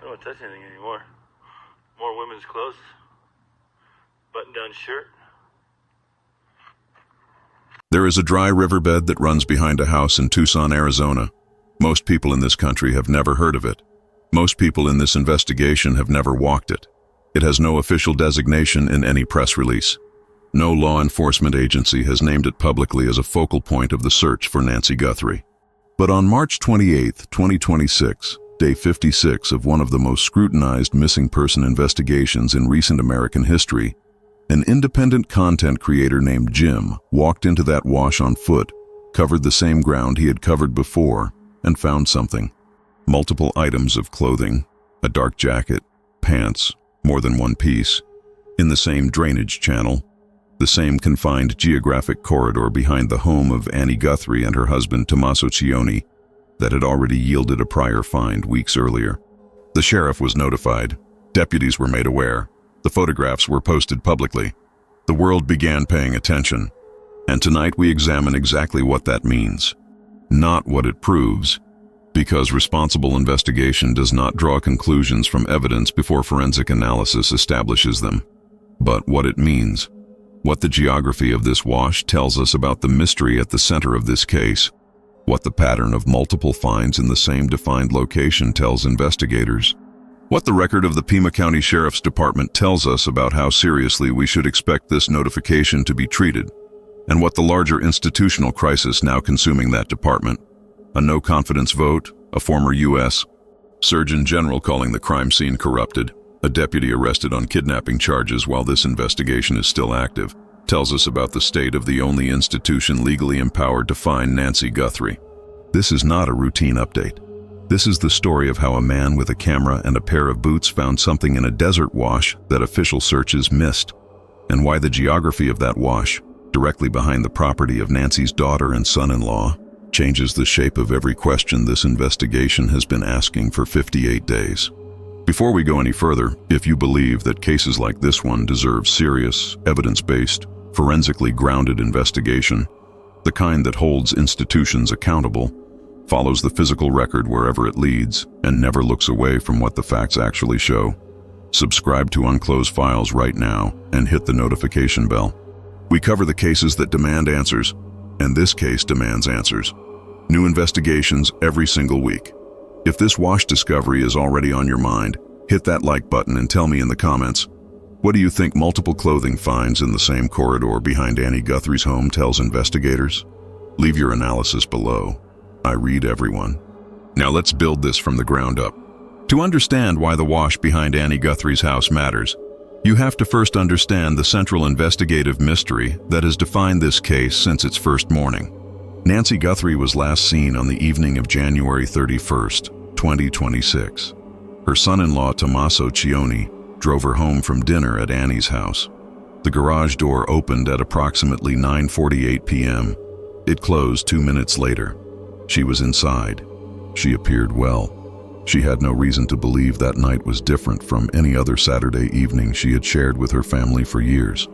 don't want to touch anything anymore. More women's clothes. Button-down shirt. There is a dry riverbed that runs behind a house in Tucson, Arizona. Most people in this country have never heard of it. Most people in this investigation have never walked it. It has no official designation in any press release. No law enforcement agency has named it publicly as a focal point of the search for Nancy Guthrie. But on March 28, 2026, day 56 of one of the most scrutinized missing person investigations in recent American history, an independent content creator named Jim walked into that wash on foot, covered the same ground he had covered before, and found something. Multiple items of clothing, a dark jacket, pants, more than one piece, in the same drainage channel, the same confined geographic corridor behind the home of Annie Guthrie and her husband Tomasso that had already yielded a prior find weeks earlier. The sheriff was notified. Deputies were made aware. The photographs were posted publicly. The world began paying attention. And tonight we examine exactly what that means. Not what it proves, because responsible investigation does not draw conclusions from evidence before forensic analysis establishes them, but what it means. What the geography of this wash tells us about the mystery at the center of this case. What the pattern of multiple finds in the same defined location tells investigators. What the record of the Pima County Sheriff's Department tells us about how seriously we should expect this notification to be treated, and what the larger institutional crisis now consuming that department. A no-confidence vote, a former U.S. Surgeon General calling the crime scene corrupted, a deputy arrested on kidnapping charges while this investigation is still active, tells us about the state of the only institution legally empowered to find Nancy Guthrie. This is not a routine update. This is the story of how a man with a camera and a pair of boots found something in a desert wash that official searches missed, and why the geography of that wash, directly behind the property of Nancy's daughter and son-in-law, changes the shape of every question this investigation has been asking for 58 days. Before we go any further, if you believe that cases like this one deserve serious, evidence-based, forensically grounded investigation, the kind that holds institutions accountable, follows the physical record wherever it leads, and never looks away from what the facts actually show, subscribe to Unclosed Files right now and hit the notification bell. We cover the cases that demand answers, and this case demands answers. New investigations every single week. If this wash discovery is already on your mind, hit that like button and tell me in the comments, what do you think multiple clothing finds in the same corridor behind Annie Guthrie's home tells investigators? Leave your analysis below. I read everyone. Now let's build this from the ground up. To understand why the wash behind Annie Guthrie's house matters, you have to first understand the central investigative mystery that has defined this case since its first morning. Nancy Guthrie was last seen on the evening of January 31st, 2026. Her son-in-law Tomasso drove her home from dinner at Annie's house. The garage door opened at approximately 9:48 p.m. It closed 2 minutes later. She was inside. She appeared well. She had no reason to believe that night was different from any other Saturday evening she had shared with her family for years.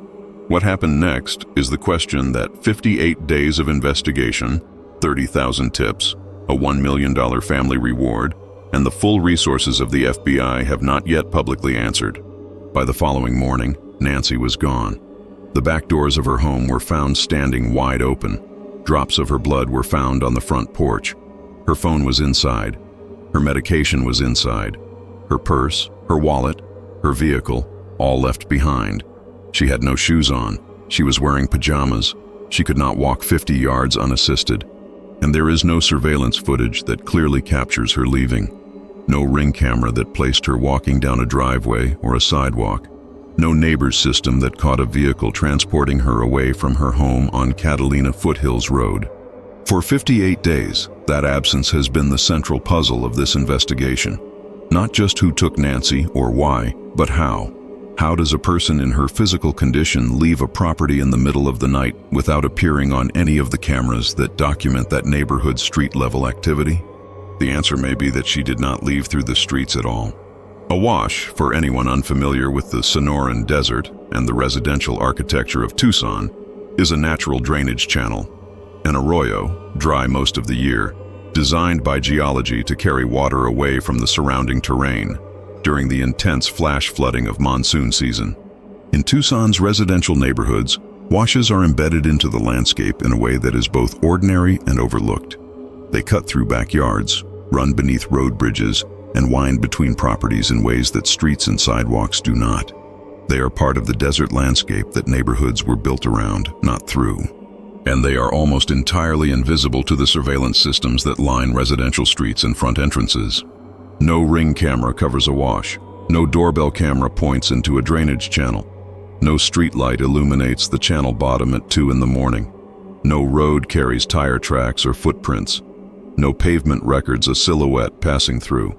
What happened next is the question that 58 days of investigation, 30,000 tips, a $1 million family reward, and the full resources of the FBI have not yet publicly answered. By the following morning, Nancy was gone. The back doors of her home were found standing wide open. Drops of her blood were found on the front porch. Her phone was inside. Her medication was inside. Her purse, her wallet, her vehicle, all left behind. She had no shoes on. She was wearing pajamas. She could not walk 50 yards unassisted. And there is no surveillance footage that clearly captures her leaving. No ring camera that placed her walking down a driveway or a sidewalk. No neighbor's system that caught a vehicle transporting her away from her home on Catalina Foothills Road. For 58 days, that absence has been the central puzzle of this investigation. Not just who took Nancy or why, but how. How does a person in her physical condition leave a property in the middle of the night without appearing on any of the cameras that document that neighborhood's street-level activity? The answer may be that she did not leave through the streets at all. A wash, for anyone unfamiliar with the Sonoran Desert and the residential architecture of Tucson, is a natural drainage channel. An arroyo, dry most of the year, designed by geology to carry water away from the surrounding terrain. during the intense flash flooding of monsoon season. In Tucson's residential neighborhoods, washes are embedded into the landscape in a way that is both ordinary and overlooked. They cut through backyards, run beneath road bridges, and wind between properties in ways that streets and sidewalks do not. They are part of the desert landscape that neighborhoods were built around, not through. And they are almost entirely invisible to the surveillance systems that line residential streets and front entrances. No ring camera covers a wash. No doorbell camera points into a drainage channel. No street light illuminates the channel bottom at 2 in the morning. No road carries tire tracks or footprints. No pavement records a silhouette passing through.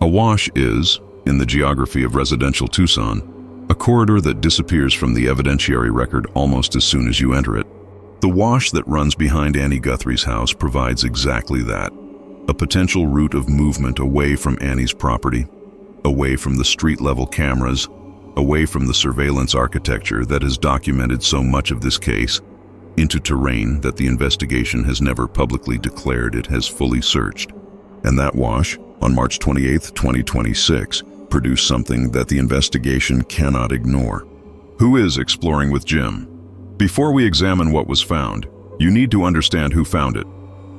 A wash is, in the geography of residential Tucson, a corridor that disappears from the evidentiary record almost as soon as you enter it. The wash that runs behind Annie Guthrie's house provides exactly that, a potential route of movement away from Annie's property, away from the street-level cameras, away from the surveillance architecture that has documented so much of this case, into terrain that the investigation has never publicly declared it has fully searched. And that wash, on March 28, 2026, produced something that the investigation cannot ignore. Who is exploring with Jim? Before we examine what was found, you need to understand who found it.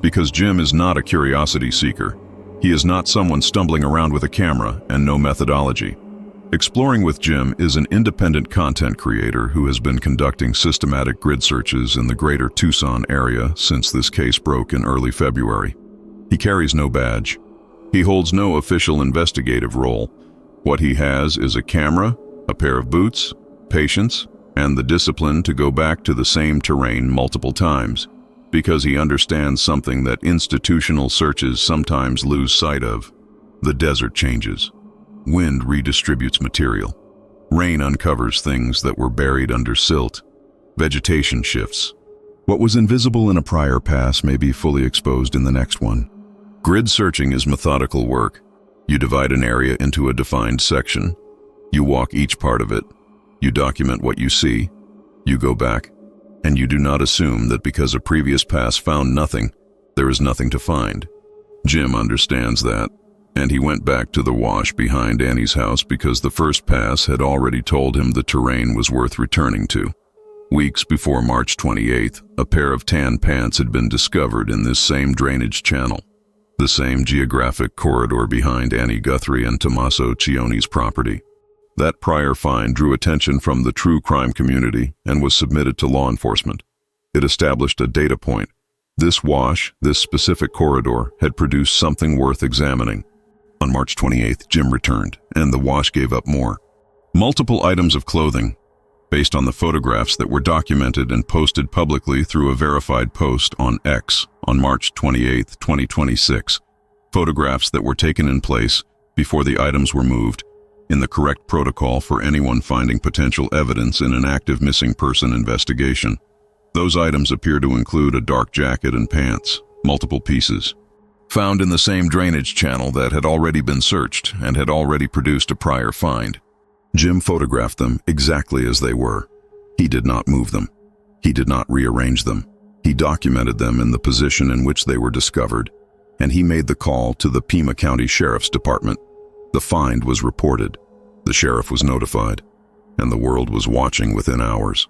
Because Jim is not a curiosity seeker. He is not someone stumbling around with a camera and no methodology. Exploring with Jim is an independent content creator who has been conducting systematic grid searches in the greater Tucson area since this case broke in early February. He carries no badge. He holds no official investigative role. What he has is a camera, a pair of boots, patience, and the discipline to go back to the same terrain multiple times, because he understands something that institutional searches sometimes lose sight of. The desert changes. Wind redistributes material. Rain uncovers things that were buried under silt. Vegetation shifts. What was invisible in a prior pass may be fully exposed in the next one. Grid searching is methodical work. You divide an area into a defined section. You walk each part of it. You document what you see. You go back. And you do not assume that because a previous pass found nothing, there is nothing to find. Jim understands that, and he went back to the wash behind Annie's house because the first pass had already told him the terrain was worth returning to. Weeks before March 28th, a pair of tan pants had been discovered in this same drainage channel, the same geographic corridor behind Annie Guthrie and Tomasso Chione's property. That prior find drew attention from the true crime community and was submitted to law enforcement. It established a data point. This wash, this specific corridor, had produced something worth examining. On March 28th, Jim returned, and the wash gave up more. Multiple items of clothing, based on the photographs that were documented and posted publicly through a verified post on X on March 28, 2026. Photographs that were taken in place before the items were moved, in the correct protocol for anyone finding potential evidence in an active missing person investigation. Those items appear to include a dark jacket and pants, multiple pieces, found in the same drainage channel that had already been searched and had already produced a prior find. Jim photographed them exactly as they were. He did not move them. He did not rearrange them. He documented them in the position in which they were discovered, and he made the call to the Pima County Sheriff's Department. The find was reported, the sheriff was notified, and the world was watching within hours.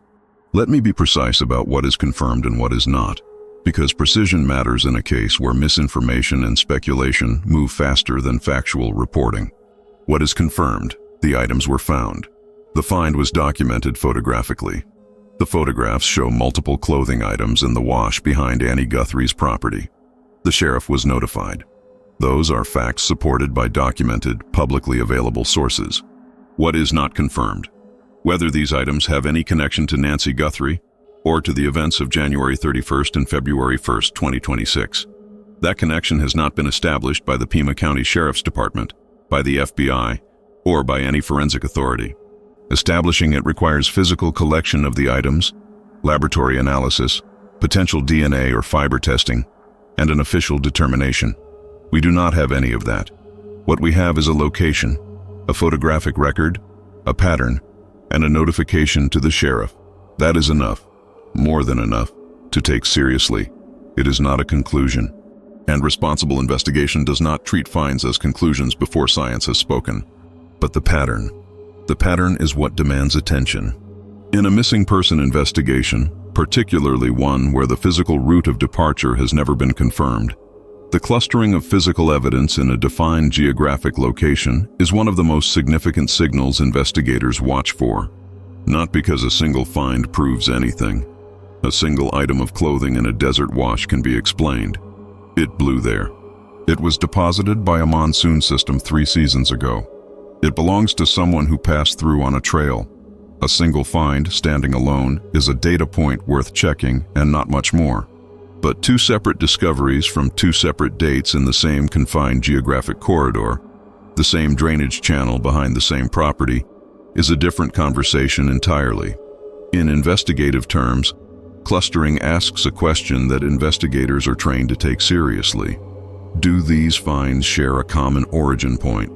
Let me be precise about what is confirmed and what is not, because precision matters in a case where misinformation and speculation move faster than factual reporting. What is confirmed? The items were found. The find was documented photographically. The photographs show multiple clothing items in the wash behind Annie Guthrie's property. The sheriff was notified. Those are facts supported by documented, publicly available sources. What is not confirmed? Whether these items have any connection to Nancy Guthrie or to the events of January 31st and February 1st, 2026. That connection has not been established by the Pima County Sheriff's Department, by the FBI, or by any forensic authority. Establishing it requires physical collection of the items, laboratory analysis, potential DNA or fiber testing, and an official determination. We do not have any of that. What we have is a location, a photographic record, a pattern, and a notification to the sheriff. That is enough, more than enough, to take seriously. It is not a conclusion. And responsible investigation does not treat finds as conclusions before science has spoken. but the pattern. The pattern is what demands attention. In a missing person investigation, particularly one where the physical route of departure has never been confirmed, the clustering of physical evidence in a defined geographic location is one of the most significant signals investigators watch for. Not because a single find proves anything. A single item of clothing in a desert wash can be explained. It blew there. It was deposited by a monsoon system 3 seasons ago. It belongs to someone who passed through on a trail. A single find, standing alone, is a data point worth checking and not much more. But 2 separate discoveries from 2 separate dates in the same confined geographic corridor, the same drainage channel behind the same property, is a different conversation entirely. In investigative terms, clustering asks a question that investigators are trained to take seriously. Do these finds share a common origin point?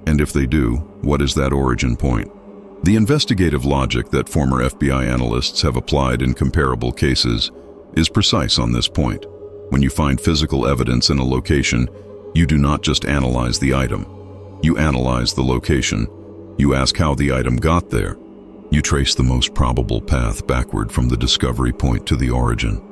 And if they do, what is that origin point? The investigative logic that former FBI analysts have applied in comparable cases is precise on this point. When you find physical evidence in a location, you do not just analyze the item. You analyze the location. You ask how the item got there. You trace the most probable path backward from the discovery point to the origin.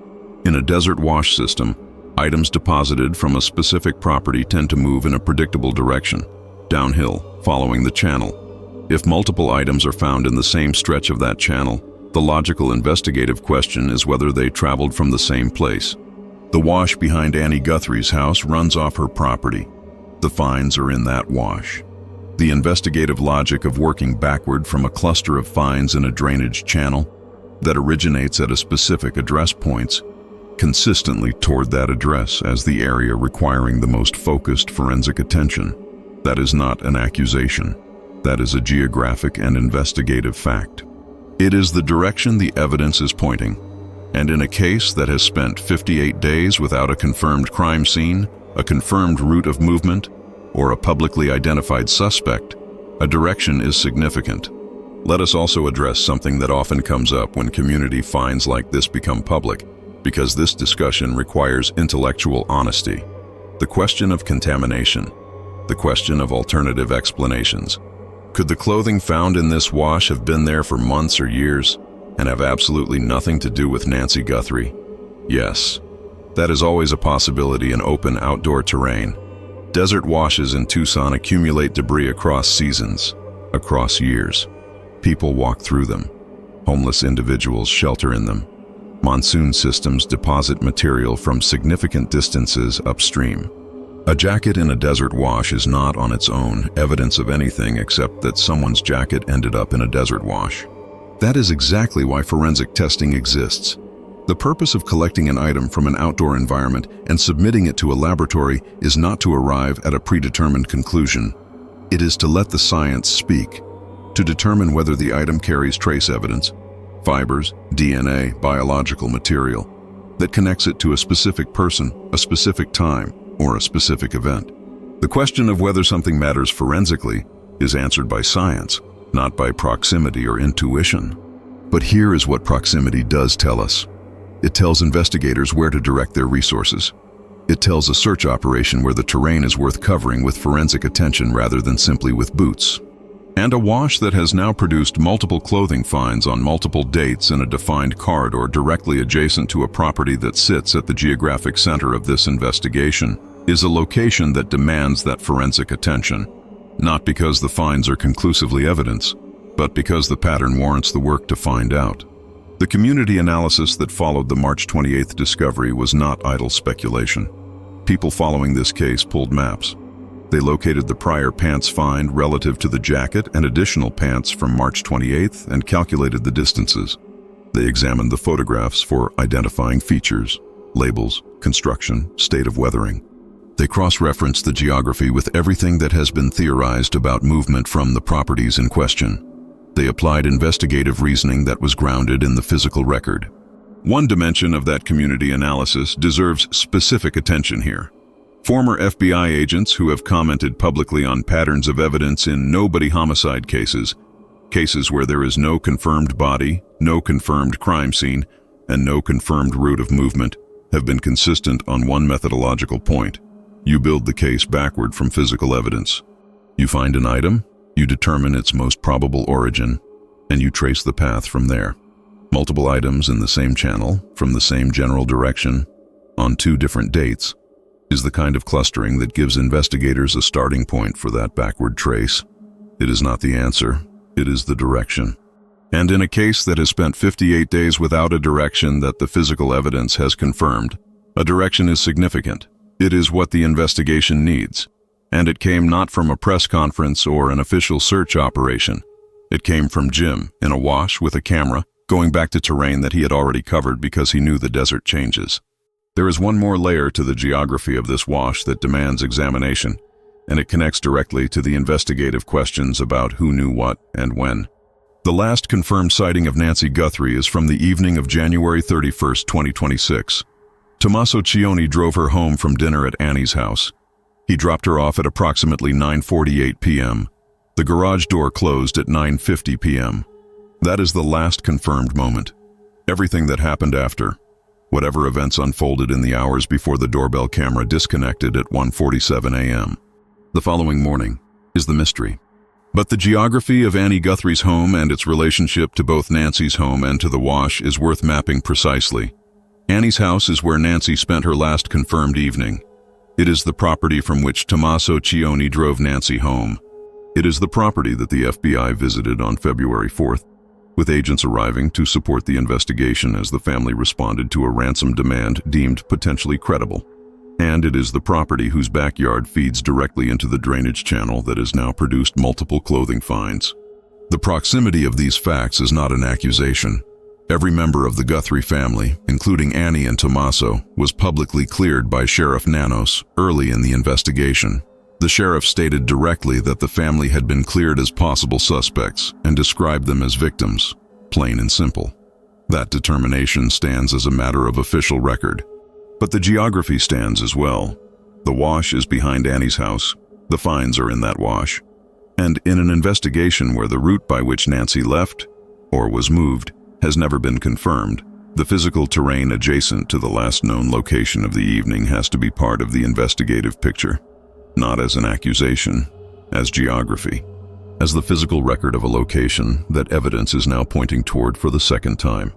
In a desert wash system, items deposited from a specific property tend to move in a predictable direction, downhill, following the channel. If multiple items are found in the same stretch of that channel, the logical investigative question is whether they traveled from the same place. The wash behind Annie Guthrie's house runs off her property. The finds are in that wash. The investigative logic of working backward from a cluster of finds in a drainage channel that originates at a specific address points consistently toward that address as the area requiring the most focused forensic attention. That is not an accusation. That is a geographic and investigative fact. It is the direction the evidence is pointing, and in a case that has spent 58 days without a confirmed crime scene, a confirmed route of movement, or a publicly identified suspect, a direction is significant. Let us also address something that often comes up when community finds like this become public, because this discussion requires intellectual honesty. The question of contamination, the question of alternative explanations. Could the clothing found in this wash have been there for months or years and have absolutely nothing to do with Nancy Guthrie? Yes, that is always a possibility in open outdoor terrain. Desert washes in Tucson accumulate debris across seasons, across years. People walk through them. Homeless individuals shelter in them. Monsoon systems deposit material from significant distances upstream. A jacket in a desert wash is not on its own evidence of anything except that someone's jacket ended up in a desert wash. That is exactly why forensic testing exists. The purpose of collecting an item from an outdoor environment and submitting it to a laboratory is not to arrive at a predetermined conclusion. It is to let the science speak, to determine whether the item carries trace evidence, fibers, DNA, biological material, that connects it to a specific person, a specific time, or a specific event. The question of whether something matters forensically is answered by science, not by proximity or intuition. But here is what proximity does tell us. It tells investigators where to direct their resources. It tells a search operation where the terrain is worth covering with forensic attention rather than simply with boots. And a wash that has now produced multiple clothing finds on multiple dates in a defined corridor directly adjacent to a property that sits at the geographic center of this investigation is a location that demands that forensic attention, not because the finds are conclusively evidence, but because the pattern warrants the work to find out. The community analysis that followed the March 28th discovery was not idle speculation. People following this case pulled maps. They located the prior pants find relative to the jacket and additional pants from March 28th and calculated the distances. They examined the photographs for identifying features, labels, construction, state of weathering. They cross-referenced the geography with everything that has been theorized about movement from the properties in question. They applied investigative reasoning that was grounded in the physical record. One dimension of that community analysis deserves specific attention here. Former FBI agents who have commented publicly on patterns of evidence in nobody homicide cases, cases where there is no confirmed body, no confirmed crime scene, and no confirmed route of movement, have been consistent on one methodological point. You build the case backward from physical evidence. You find an item, You determine its most probable origin, and you trace the path from there. Multiple items in the same channel, from the same general direction, on 2 different dates, is the kind of clustering that gives investigators a starting point for that backward trace. It is not the answer, it is the direction. And in a case that has spent 58 days without a direction that the physical evidence has confirmed, a direction is significant. It is what the investigation needs. And it came not from a press conference or an official search operation. It came from Jim, in a wash with a camera, going back to terrain that he had already covered because he knew the desert changes. There is one more layer to the geography of this wash that demands examination, and it connects directly to the investigative questions about who knew what and when. The last confirmed sighting of Nancy Guthrie is from the evening of January 31st, 2026. Tomasso drove her home from dinner at Annie's house. He dropped her off at approximately 9:48 p.m. The garage door closed at 9:50 p.m. That is the last confirmed moment. Everything that happened after, whatever events unfolded in the hours before the doorbell camera disconnected at 1:47 a.m. The following morning is the mystery. But the geography of Annie Guthrie's home and its relationship to both Nancy's home and to the wash is worth mapping precisely. Annie's house is where Nancy spent her last confirmed evening. It is the property from which Tomasso drove Nancy home. It is the property that the FBI visited on February 4th, with agents arriving to support the investigation as the family responded to a ransom demand deemed potentially credible. And it is the property whose backyard feeds directly into the drainage channel that has now produced multiple clothing finds. The proximity of these facts is not an accusation. Every member of the Guthrie family, including Annie and Tommaso, was publicly cleared by Sheriff Nanos early in the investigation. The sheriff stated directly that the family had been cleared as possible suspects and described them as victims, plain and simple. That determination stands as a matter of official record. But the geography stands as well. The wash is behind Annie's house. The finds are in that wash. And in an investigation where the route by which Nancy left, or was moved, has never been confirmed, the physical terrain adjacent to the last known location of the evening has to be part of the investigative picture. Not as an accusation, as geography. As the physical record of a location that evidence is now pointing toward for the second time.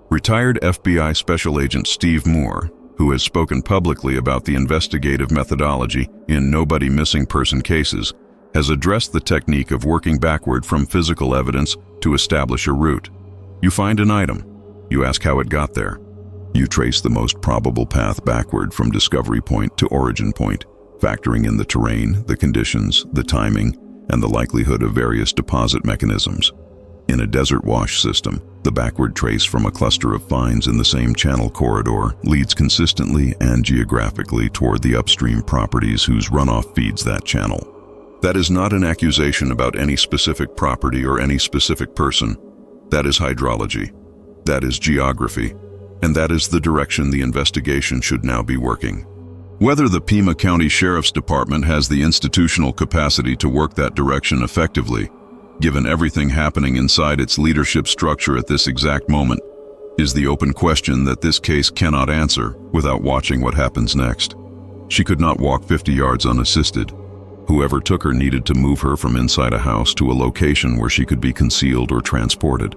Retired FBI Special Agent Steve Moore, who has spoken publicly about the investigative methodology in nobody missing person cases, has addressed the technique of working backward from physical evidence to establish a route. You find an item. You ask how it got there. You trace the most probable path backward from discovery point to origin point, factoring in the terrain, the conditions, the timing, and the likelihood of various deposit mechanisms. In a desert wash system, the backward trace from a cluster of finds in the same channel corridor leads consistently and geographically toward the upstream properties whose runoff feeds that channel. That is not an accusation about any specific property or any specific person. That is hydrology. That is geography. And that is the direction the investigation should now be working. Whether the Pima County Sheriff's Department has the institutional capacity to work that direction effectively, given everything happening inside its leadership structure at this exact moment, is the open question that this case cannot answer without watching what happens next. She could not walk 50 yards unassisted. Whoever took her needed to move her from inside a house to a location where she could be concealed or transported.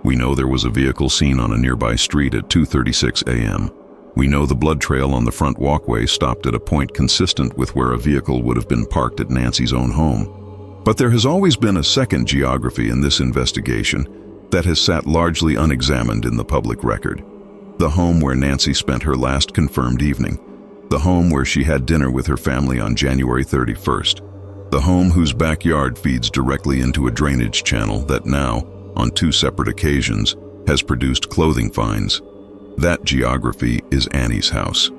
We know there was a vehicle seen on a nearby street at 2:36 a.m. We know the blood trail on the front walkway stopped at a point consistent with where a vehicle would have been parked at Nancy's own home. But there has always been a second geography in this investigation that has sat largely unexamined in the public record. The home where Nancy spent her last confirmed evening. The home where she had dinner with her family on January 31st. The home whose backyard feeds directly into a drainage channel that now, on 2 separate occasions, has produced clothing finds. That geography is Annie's house.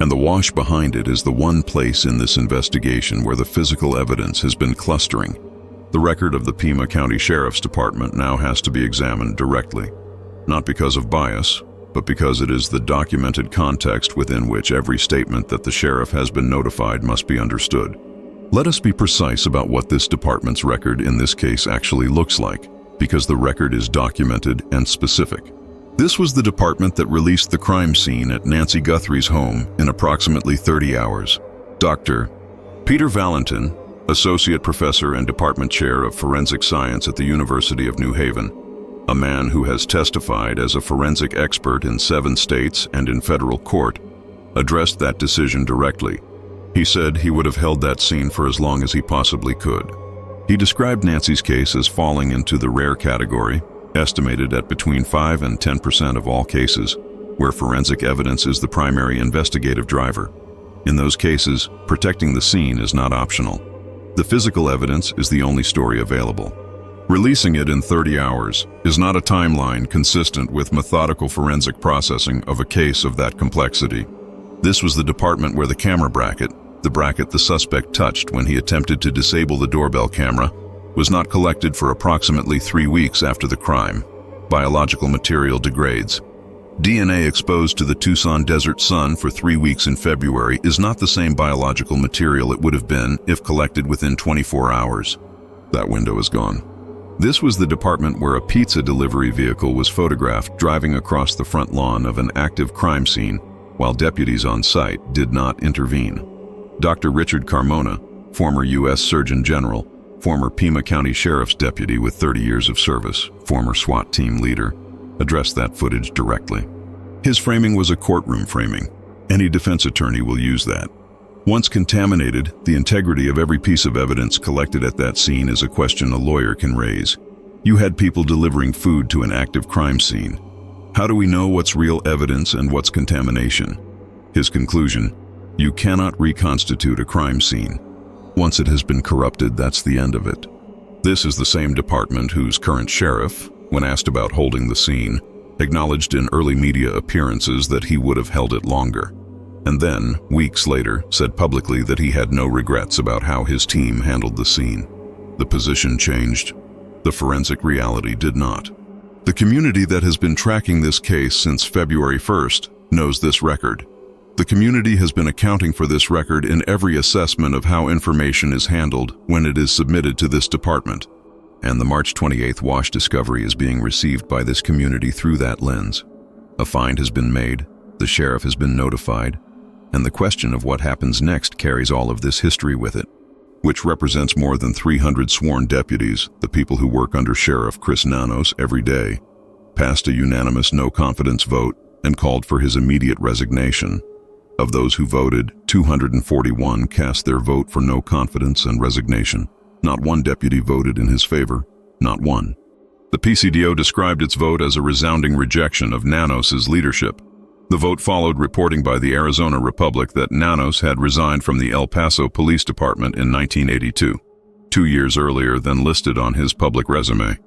And the wash behind it is the one place in this investigation where the physical evidence has been clustering. The record of the Pima County Sheriff's Department now has to be examined directly, not because of bias, but because it is the documented context within which every statement that the sheriff has been notified must be understood. Let us be precise about what this department's record in this case actually looks like, because the record is documented and specific. This was the department that released the crime scene at Nancy Guthrie's home in approximately 30 hours. Dr. Peter Valentin, associate professor and department chair of forensic science at the University of New Haven, a man who has testified as a forensic expert in 7 states and in federal court, addressed that decision directly. He said he would have held that scene for as long as he possibly could. He described Nancy's case as falling into the rare category, estimated at between 5 and 10% of all cases, where forensic evidence is the primary investigative driver. In those cases, protecting the scene is not optional. The physical evidence is the only story available. Releasing it in 30 hours is not a timeline consistent with methodical forensic processing of a case of that complexity. This was the department where the camera bracket, the bracket the suspect touched when he attempted to disable the doorbell camera, was not collected for approximately 3 weeks after the crime. Biological material degrades. DNA exposed to the Tucson desert sun for 3 weeks in February is not the same biological material it would have been if collected within 24 hours. That window is gone. This was the department where a pizza delivery vehicle was photographed driving across the front lawn of an active crime scene while deputies on site did not intervene. Dr. Richard Carmona, former U.S. Surgeon General, former Pima County Sheriff's deputy with 30 years of service, former SWAT team leader, addressed that footage directly. His framing was a courtroom framing. Any defense attorney will use that. Once contaminated, the integrity of every piece of evidence collected at that scene is a question a lawyer can raise. You had people delivering food to an active crime scene. How do we know what's real evidence and what's contamination? His conclusion: you cannot reconstitute a crime scene. Once it has been corrupted, that's the end of it. This is the same department whose current sheriff, when asked about holding the scene, acknowledged in early media appearances that he would have held it longer, and then, weeks later, said publicly that he had no regrets about how his team handled the scene. The position changed. The forensic reality did not. The community that has been tracking this case since February 1st knows this record. The community has been accounting for this record in every assessment of how information is handled when it is submitted to this department. And the March 28th Wash discovery is being received by this community through that lens. A find has been made, the sheriff has been notified, and the question of what happens next carries all of this history with it, which represents more than 300 sworn deputies, the people who work under Sheriff Chris Nanos every day, passed a unanimous no-confidence vote and called for his immediate resignation. Of those who voted, 241 cast their vote for no confidence and resignation. Not one deputy voted in his favor, not one. The PCDO described its vote as a resounding rejection of Nanos's leadership. The vote followed reporting by the Arizona Republic that Nanos had resigned from the El Paso Police Department in 1982, 2 years earlier than listed on his public resume,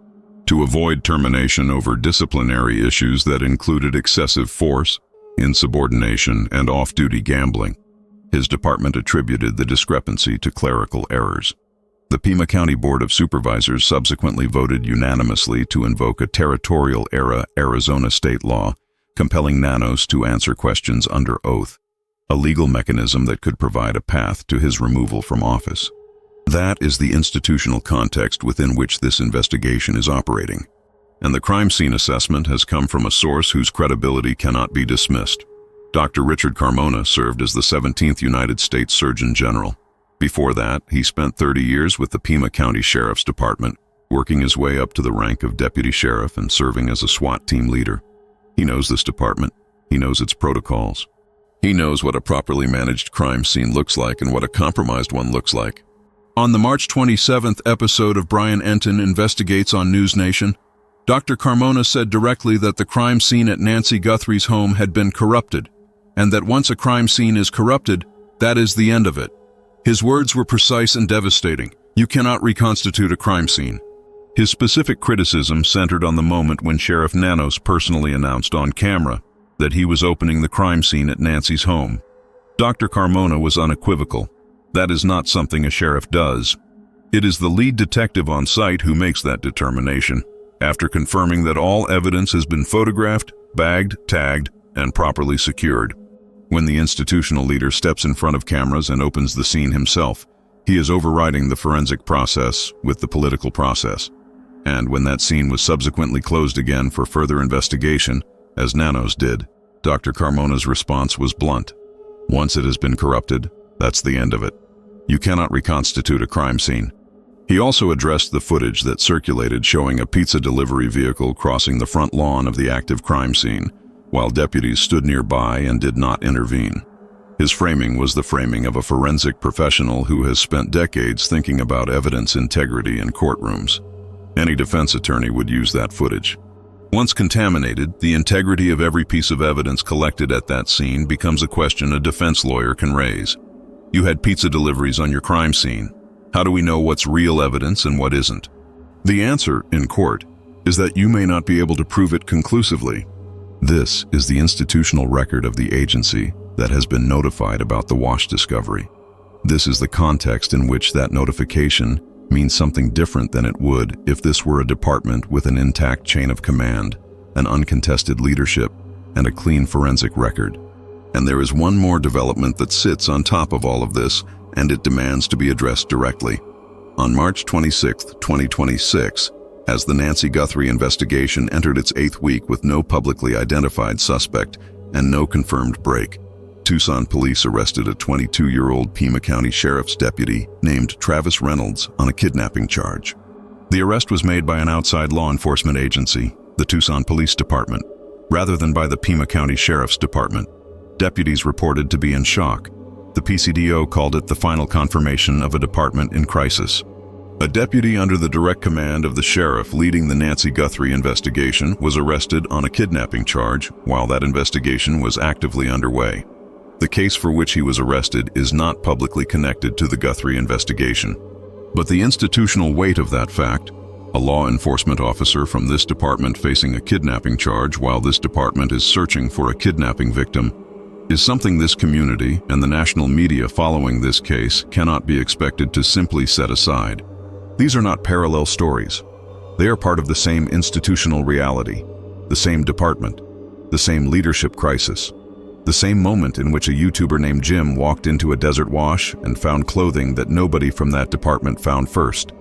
to avoid termination over disciplinary issues that included excessive force, insubordination, and off-duty gambling. His department attributed the discrepancy to clerical errors. The Pima County Board of Supervisors subsequently voted unanimously to invoke a territorial-era Arizona state law, compelling Nanos to answer questions under oath, a legal mechanism that could provide a path to his removal from office. That is the institutional context within which this investigation is operating. And the crime scene assessment has come from a source whose credibility cannot be dismissed. Dr. Richard Carmona served as the 17th United States Surgeon General. Before that, he spent 30 years with the Pima County Sheriff's Department, working his way up to the rank of deputy sheriff and serving as a SWAT team leader. He knows this department. He knows its protocols. He knows what a properly managed crime scene looks like and what a compromised one looks like. On the March 27th episode of Brian Enton Investigates on News Nation, Dr. Carmona said directly that the crime scene at Nancy Guthrie's home had been corrupted, and that once a crime scene is corrupted, that is the end of it. His words were precise and devastating. You cannot reconstitute a crime scene. His specific criticism centered on the moment when Sheriff Nanos personally announced on camera that he was opening the crime scene at Nancy's home. Dr. Carmona was unequivocal. That is not something a sheriff does. It is the lead detective on site who makes that determination, after confirming that all evidence has been photographed, bagged, tagged, and properly secured. When the institutional leader steps in front of cameras and opens the scene himself, he is overriding the forensic process with the political process. And when that scene was subsequently closed again for further investigation, as Nanos did, Dr. Carmona's response was blunt. Once it has been corrupted, that's the end of it. You cannot reconstitute a crime scene. He also addressed the footage that circulated showing a pizza delivery vehicle crossing the front lawn of the active crime scene, while deputies stood nearby and did not intervene. His framing was the framing of a forensic professional who has spent decades thinking about evidence integrity in courtrooms. Any defense attorney would use that footage. Once contaminated, the integrity of every piece of evidence collected at that scene becomes a question a defense lawyer can raise. You had pizza deliveries on your crime scene. How do we know what's real evidence and what isn't? The answer, in court, is that you may not be able to prove it conclusively. This is the institutional record of the agency that has been notified about the wash discovery. This is the context in which that notification means something different than it would if this were a department with an intact chain of command, an uncontested leadership, and a clean forensic record. And there is one more development that sits on top of all of this, and it demands to be addressed directly. On March 26, 2026, as the Nancy Guthrie investigation entered its 8th week with no publicly identified suspect and no confirmed break, Tucson police arrested a 22-year-old Pima County Sheriff's deputy named Travis Reynolds on a kidnapping charge. The arrest was made by an outside law enforcement agency, the Tucson Police Department, rather than by the Pima County Sheriff's Department. Deputies reported to be in shock. The PCDO called it the final confirmation of a department in crisis. A deputy under the direct command of the sheriff leading the Nancy Guthrie investigation was arrested on a kidnapping charge while that investigation was actively underway. The case for which he was arrested is not publicly connected to the Guthrie investigation. But the institutional weight of that fact, a law enforcement officer from this department facing a kidnapping charge while this department is searching for a kidnapping victim, is something this community and the national media following this case cannot be expected to simply set aside. These are not parallel stories. They are part of the same institutional reality, the same department, the same leadership crisis, the same moment in which a YouTuber named Jim walked into a desert wash and found clothing that nobody from that department found first.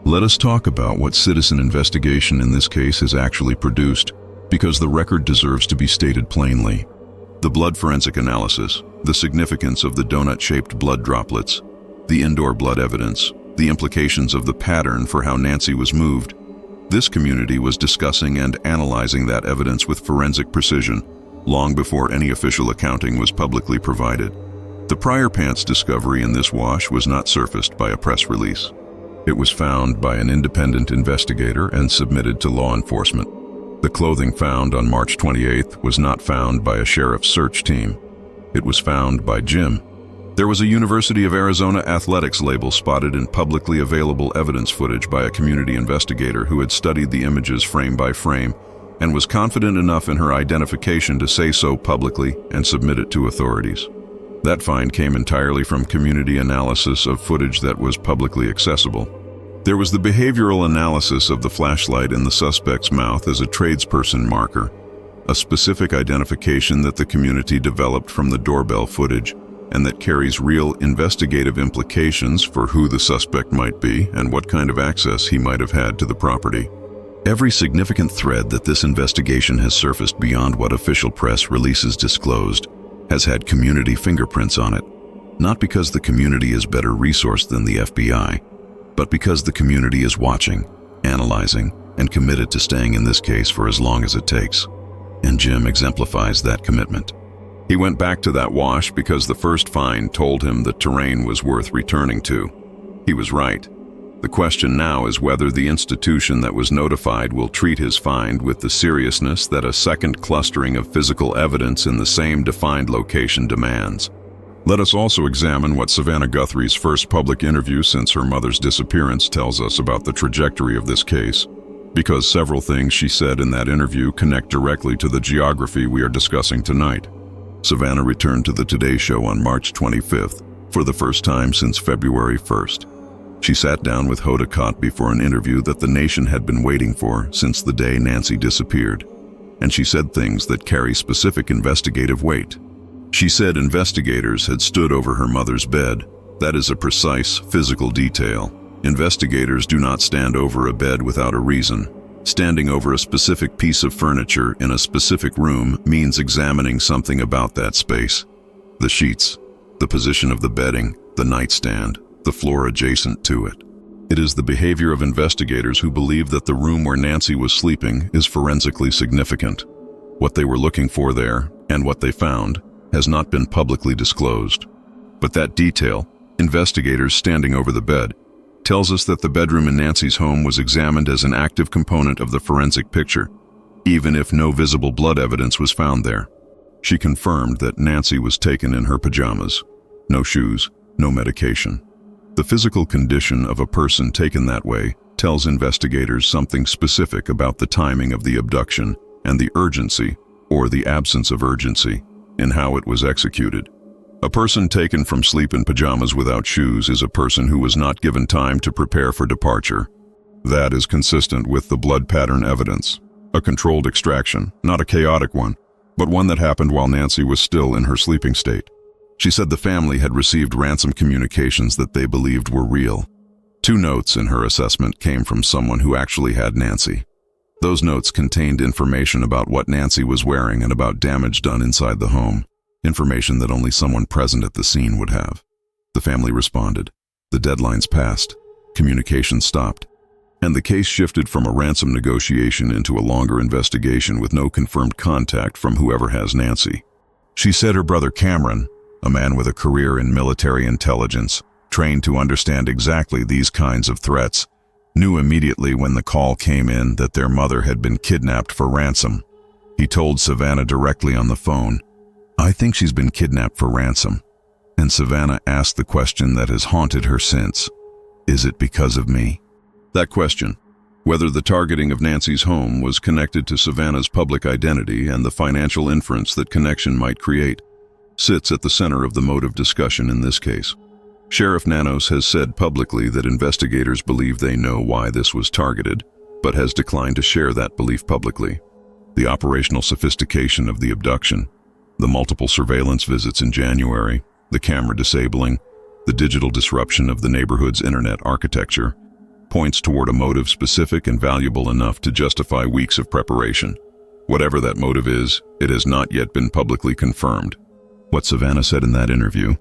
Let us talk about what citizen investigation in this case has actually produced, because the record deserves to be stated plainly. The blood forensic analysis, the significance of the donut-shaped blood droplets, the indoor blood evidence, the implications of the pattern for how Nancy was moved. This community was discussing and analyzing that evidence with forensic precision, long before any official accounting was publicly provided. The prior pants discovery in this wash was not surfaced by a press release. It was found by an independent investigator and submitted to law enforcement. The clothing found on March 28th was not found by a sheriff's search team. It was found by Jim. There was a University of Arizona athletics label spotted in publicly available evidence footage by a community investigator who had studied the images frame by frame and was confident enough in her identification to say so publicly and submit it to authorities. That find came entirely from community analysis of footage that was publicly accessible. There was the behavioral analysis of the flashlight in the suspect's mouth as a tradesperson marker, a specific identification that the community developed from the doorbell footage and that carries real investigative implications for who the suspect might be and what kind of access he might have had to the property. Every significant thread that this investigation has surfaced beyond what official press releases disclosed has had community fingerprints on it, not because the community is better resourced than the FBI, but because the community is watching, analyzing, and committed to staying in this case for as long as it takes. And Jim exemplifies that commitment. He went back to that wash because the first find told him the terrain was worth returning to. He was right. The question now is whether the institution that was notified will treat his find with the seriousness that a second clustering of physical evidence in the same defined location demands. Let us also examine what Savannah Guthrie's first public interview since her mother's disappearance tells us about the trajectory of this case, because several things she said in that interview connect directly to the geography we are discussing tonight. Savannah returned to the Today Show on March 25th, for the first time since February 1st. She sat down with Hoda Kotb before an interview that the nation had been waiting for since the day Nancy disappeared, and she said things that carry specific investigative weight. She said investigators had stood over her mother's bed. That is a precise physical detail. Investigators do not stand over a bed without a reason. Standing over a specific piece of furniture in a specific room means examining something about that space. The sheets, the position of the bedding, the nightstand, the floor adjacent to it. It is the behavior of investigators who believe that the room where Nancy was sleeping is forensically significant. What they were looking for there, and what they found, has not been publicly disclosed. But that detail, investigators standing over the bed, tells us that the bedroom in Nancy's home was examined as an active component of the forensic picture, even if no visible blood evidence was found there. She confirmed that Nancy was taken in her pajamas. No shoes, no medication. The physical condition of a person taken that way tells investigators something specific about the timing of the abduction and the urgency, or the absence of urgency, in how it was executed. A person taken from sleep in pajamas without shoes is a person who was not given time to prepare for departure. That is consistent with the blood pattern evidence. A controlled extraction, not a chaotic one, but one that happened while Nancy was still in her sleeping state. She said the family had received ransom communications that they believed were real. 2 notes in her assessment came from someone who actually had Nancy. Those notes contained information about what Nancy was wearing and about damage done inside the home, information that only someone present at the scene would have. The family responded. The deadlines passed. Communication stopped. And the case shifted from a ransom negotiation into a longer investigation with no confirmed contact from whoever has Nancy. She said her brother Cameron, a man with a career in military intelligence, trained to understand exactly these kinds of threats, knew immediately when the call came in that their mother had been kidnapped for ransom. He told Savannah directly on the phone, "I think she's been kidnapped for ransom." And Savannah asked the question that has haunted her since, "Is it because of me?" That question, whether the targeting of Nancy's home was connected to Savannah's public identity and the financial inference that connection might create, sits at the center of the motive discussion in this case. Sheriff Nanos has said publicly that investigators believe they know why this was targeted, but has declined to share that belief publicly. The operational sophistication of the abduction, the multiple surveillance visits in January, the camera disabling, the digital disruption of the neighborhood's internet architecture, points toward a motive specific and valuable enough to justify weeks of preparation. Whatever that motive is, it has not yet been publicly confirmed. What Savannah said in that interview,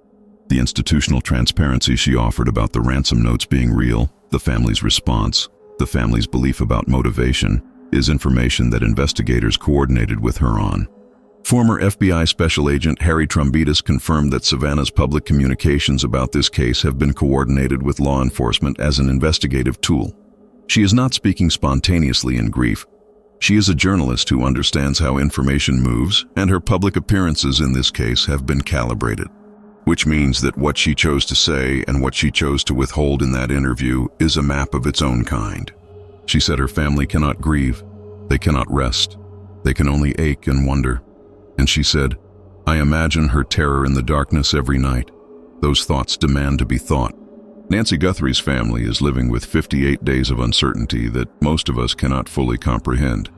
the institutional transparency she offered about the ransom notes being real, the family's response, the family's belief about motivation, is information that investigators coordinated with her on. Former FBI Special Agent Harry Trombitas confirmed that Savannah's public communications about this case have been coordinated with law enforcement as an investigative tool. She is not speaking spontaneously in grief. She is a journalist who understands how information moves, and her public appearances in this case have been calibrated. Which means that what she chose to say and what she chose to withhold in that interview is a map of its own kind. She said her family cannot grieve, they cannot rest, they can only ache and wonder. And she said, "I imagine her terror in the darkness every night. Those thoughts demand to be thought." Nancy Guthrie's family is living with 58 days of uncertainty that most of us cannot fully comprehend.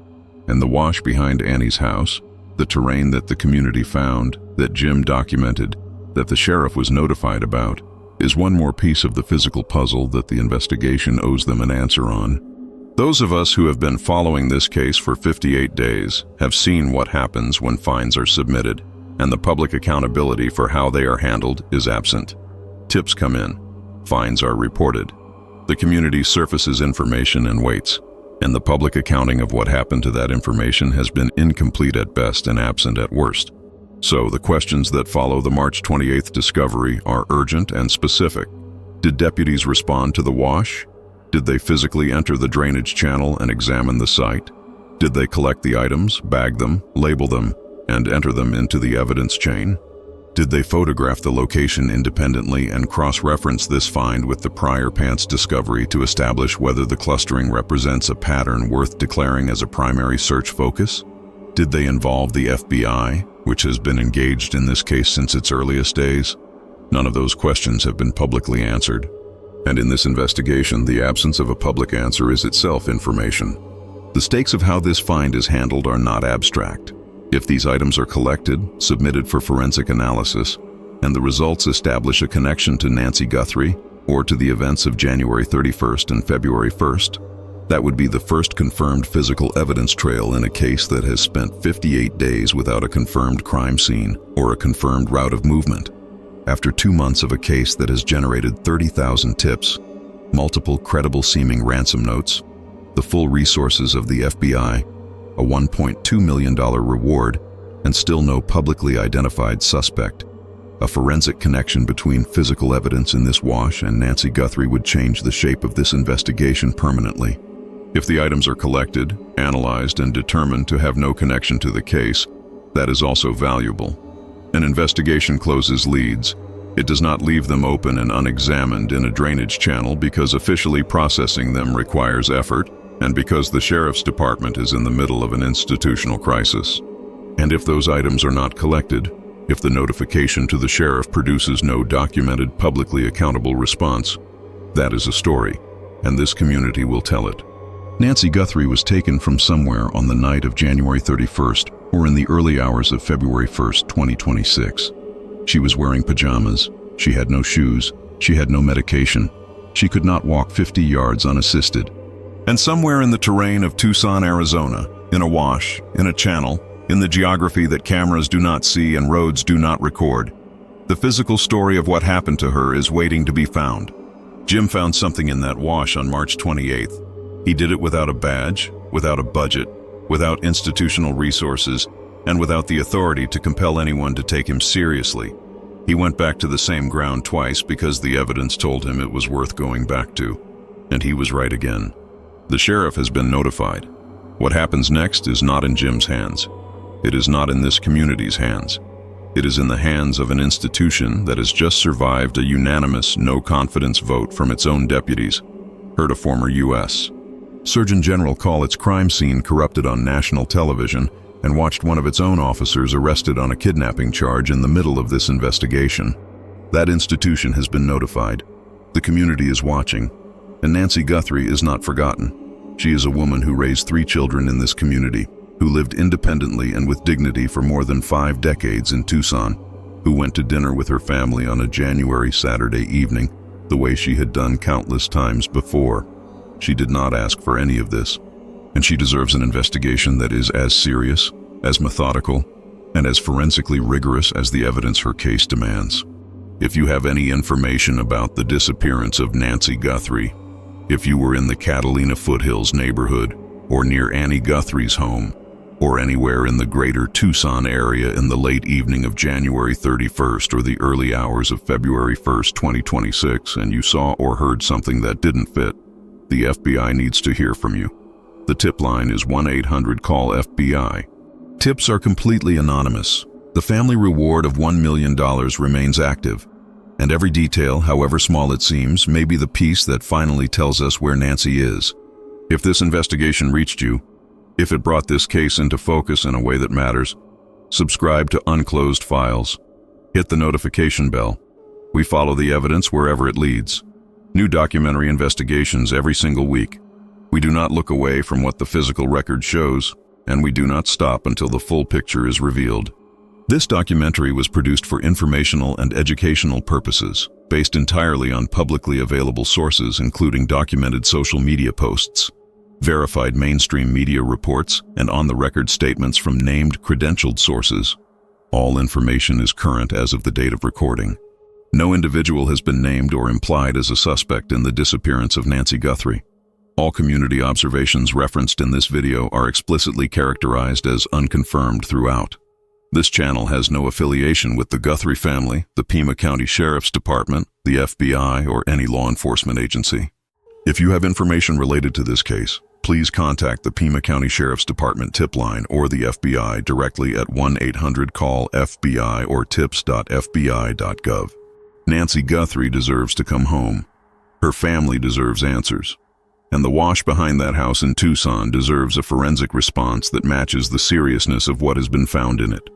And the wash behind Annie's house, the terrain that the community found, that Jim documented, that the sheriff was notified about, is one more piece of the physical puzzle that the investigation owes them an answer on. Those of us who have been following this case for 58 days have seen what happens when fines are submitted, and the public accountability for how they are handled is absent. Tips come in. Fines are reported. The community surfaces information and waits, and the public accounting of what happened to that information has been incomplete at best and absent at worst. So the questions that follow the March 28th discovery are urgent and specific. Did deputies respond to the wash? Did they physically enter the drainage channel and examine the site? Did they collect the items, bag them, label them, and enter them into the evidence chain? Did they photograph the location independently and cross-reference this find with the prior pants discovery to establish whether the clustering represents a pattern worth declaring as a primary search focus? Did they involve the FBI, which has been engaged in this case since its earliest days? None of those questions have been publicly answered. And in this investigation, the absence of a public answer is itself information. The stakes of how this find is handled are not abstract. If these items are collected, submitted for forensic analysis, and the results establish a connection to Nancy Guthrie or to the events of January 31st and February 1st, that would be the first confirmed physical evidence trail in a case that has spent 58 days without a confirmed crime scene or a confirmed route of movement. After 2 months of a case that has generated 30,000 tips, multiple credible-seeming ransom notes, the full resources of the FBI, a $1.2 million reward, and still no publicly identified suspect, a forensic connection between physical evidence in this wash and Nancy Guthrie would change the shape of this investigation permanently. If the items are collected, analyzed, and determined to have no connection to the case, that is also valuable. An investigation closes leads. It does not leave them open and unexamined in a drainage channel because officially processing them requires effort and because the sheriff's department is in the middle of an institutional crisis. And if those items are not collected, if the notification to the sheriff produces no documented, publicly accountable response, that is a story, and this community will tell it. Nancy Guthrie was taken from somewhere on the night of January 31st or in the early hours of February 1st, 2026. She was wearing pajamas, she had no shoes, she had no medication, she could not walk 50 yards unassisted. And somewhere in the terrain of Tucson, Arizona, in a wash, in a channel, in the geography that cameras do not see and roads do not record, the physical story of what happened to her is waiting to be found. Jim found something in that wash on March 28th. He did it without a badge, without a budget, without institutional resources, and without the authority to compel anyone to take him seriously. He went back to the same ground twice because the evidence told him it was worth going back to. And he was right again. The sheriff has been notified. What happens next is not in Jim's hands. It is not in this community's hands. It is in the hands of an institution that has just survived a unanimous no-confidence vote from its own deputies, heard a former U.S. Surgeon General call its crime scene corrupted on national television and watched one of its own officers arrested on a kidnapping charge in the middle of this investigation. That institution has been notified. The community is watching, and Nancy Guthrie is not forgotten. She is a woman who raised 3 children in this community, who lived independently and with dignity for more than 5 decades in Tucson, who went to dinner with her family on a January Saturday evening, the way she had done countless times before. She did not ask for any of this, and she deserves an investigation that is as serious, as methodical, and as forensically rigorous as the evidence her case demands. If you have any information about the disappearance of Nancy Guthrie, if you were in the Catalina Foothills neighborhood, or near Annie Guthrie's home, or anywhere in the greater Tucson area in the late evening of January 31st or the early hours of February 1st, 2026, and you saw or heard something that didn't fit, the FBI needs to hear from you. The tip line is 1-800-CALL-FBI. Tips are completely anonymous. The family reward of $1 million remains active, and every detail, however small it seems, may be the piece that finally tells us where Nancy is. If this investigation reached you, if it brought this case into focus in a way that matters, subscribe to Unclosed Files. Hit the notification bell. We follow the evidence wherever it leads. New documentary investigations every single week. We do not look away from what the physical record shows, and we do not stop until the full picture is revealed. This documentary was produced for informational and educational purposes, based entirely on publicly available sources including documented social media posts, verified mainstream media reports, and on-the-record statements from named credentialed sources. All information is current as of the date of recording. No individual has been named or implied as a suspect in the disappearance of Nancy Guthrie. All community observations referenced in this video are explicitly characterized as unconfirmed throughout. This channel has no affiliation with the Guthrie family, the Pima County Sheriff's Department, the FBI, or any law enforcement agency. If you have information related to this case, please contact the Pima County Sheriff's Department tip line or the FBI directly at 1-800-CALL-FBI or tips.fbi.gov. Nancy Guthrie deserves to come home. Her family deserves answers. And the wash behind that house in Tucson deserves a forensic response that matches the seriousness of what has been found in it.